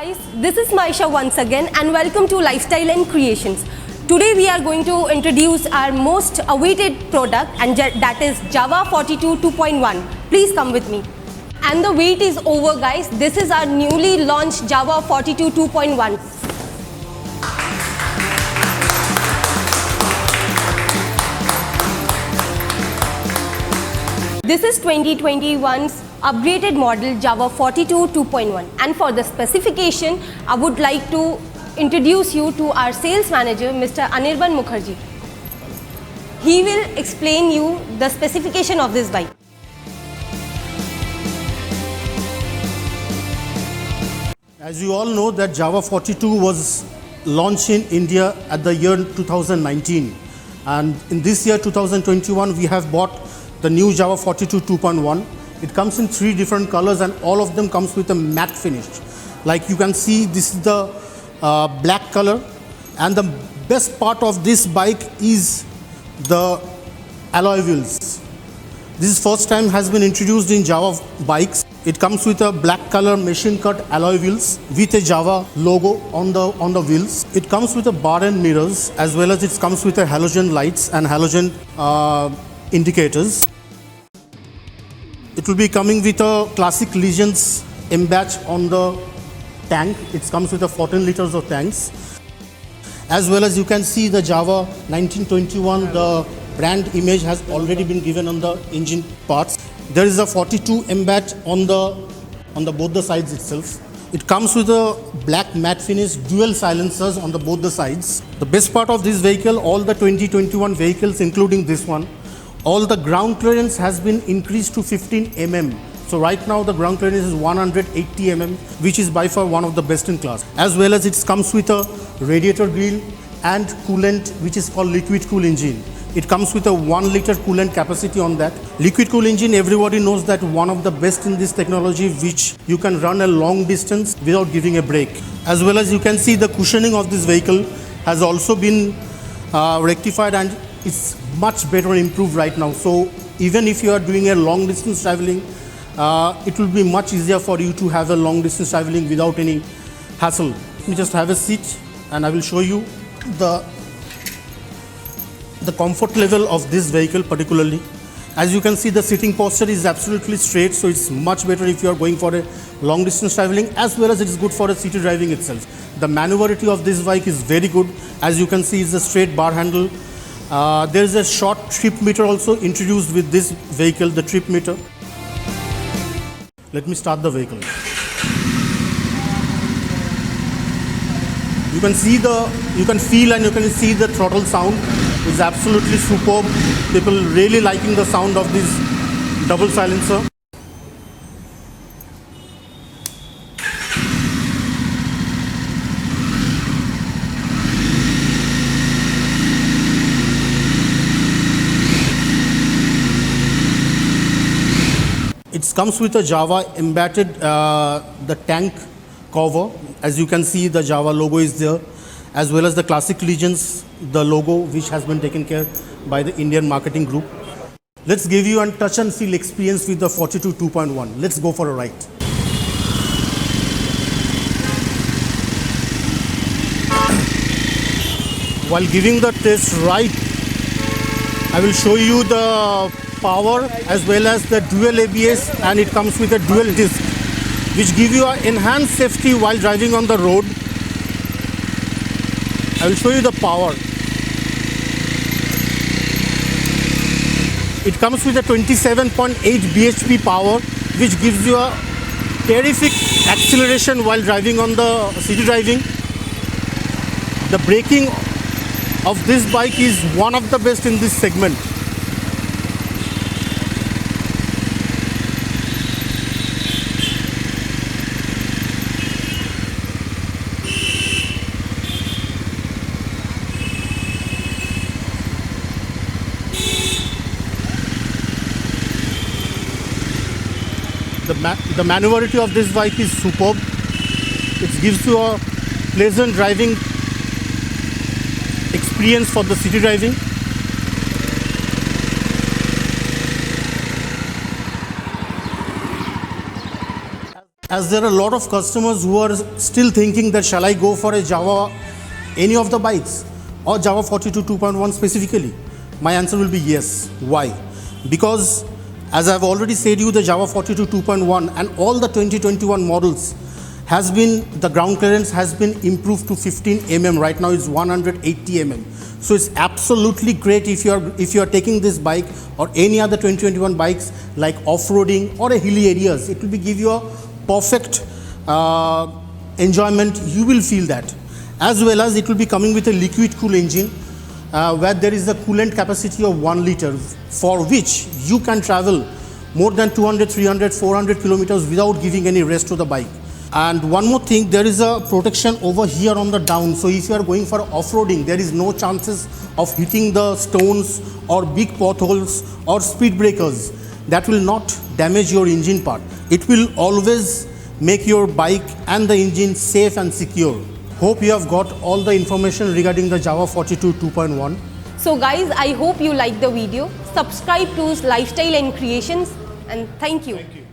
guys, this is Maisha once again and welcome to Lifestyle and Creations. Today we are going to introduce our most awaited product and that is Java 42 2.1. Please come with me. And the wait is over guys. This is our newly launched Java 42 2.1. This is 2021's upgraded model Java 42 2.1, and for the specification I would like to introduce you to our sales manager Mr. Anirban Mukherjee. He will explain you the specification of this bike. As you all know that Java 42 was launched in India at the year 2019, and in this year 2021 we have bought the new Java 42 2.1. It comes in 3 different colors and all of them comes with a matte finish. Like you can see, this is the black color, and the best part of this bike is the alloy wheels. This is first time has been introduced in Java bikes. It comes with a black color machine cut alloy wheels with a Java logo on the wheels. It comes with a bar and mirrors, as well as it comes with a halogen lights and halogen indicators. It will be coming with a classic Legends M-batch on the tank. It comes with a 14 liters of tanks. As well as you can see the Java 1921, the brand image has already been given on the engine parts. There is a 42 M-batch on the both the sides itself. It comes with a black matte finish, dual silencers on both the sides. The best part of this vehicle, all the 2021 vehicles including this one, all the ground clearance has been increased to 15 mm. So right now the ground clearance is 180 mm, which is by far one of the best in class. As well as it comes with a radiator grill and coolant, which is called liquid cool engine. It comes with a 1 liter coolant capacity on that. Liquid cool engine, everybody knows that one of the best in this technology, which you can run a long distance without giving a brake. As well as you can see the cushioning of this vehicle has also been rectified, and it's much better improved right now. So even if you are doing a long distance traveling, it will be much easier for you to have a long distance traveling without any hassle. Let me just have a seat and I will show you the comfort level of this vehicle particularly. As you can see, the sitting posture is absolutely straight, so it's much better if you are going for a long distance traveling, as well as it is good for a city driving itself. The maneuverability of this bike is very good. As you can see, it's a straight bar handle. There is a short trip meter also introduced with this vehicle, the trip meter. Let me start the vehicle. You can feel and you can see the throttle sound is absolutely superb. People really liking the sound of this double silencer. It comes with a Java embedded the tank cover. As you can see, the Java logo is there, as well as the classic Legends, the logo which has been taken care by the Indian marketing group. Let's give you a touch and feel experience with the 42 2.1. Let's go for a ride. While giving the test ride, I will show you the power as well as the dual ABS, and it comes with a dual disc, which give you an enhanced safety while driving on the road. I will show you the power. It comes with a 27.8 bhp power, which gives you a terrific acceleration while driving on the city driving. The braking of this bike is one of the best in this segment. The maneuverability of this bike is superb. It gives you a pleasant driving experience for the city driving. As there are a lot of customers who are still thinking that shall I go for a Java, any of the bikes, or Java 42 2.1 specifically, my answer will be yes. Why? Because as I've already said you, the Java 42 2.1 and all the 2021 models has been, the ground clearance has been improved to 15 mm. Right now it's 180 mm. So it's absolutely great if you are taking this bike or any other 2021 bikes like off-roading or a hilly areas. It will give you a perfect enjoyment. You will feel that, as well as it will be coming with a liquid cool engine where there is a coolant capacity of 1 liter, for which you can travel more than 200, 300, 400 kilometers without giving any rest to the bike. And one more thing, there is a protection over here on the down. So if you are going for off-roading, there is no chances of hitting the stones or big potholes or speed breakers. That will not damage your engine part. It will always make your bike and the engine safe and secure. Hope you have got all the information regarding the Java 42 2.1. So guys, I hope you liked the video. Subscribe to Lifestyle and Creations, and thank you.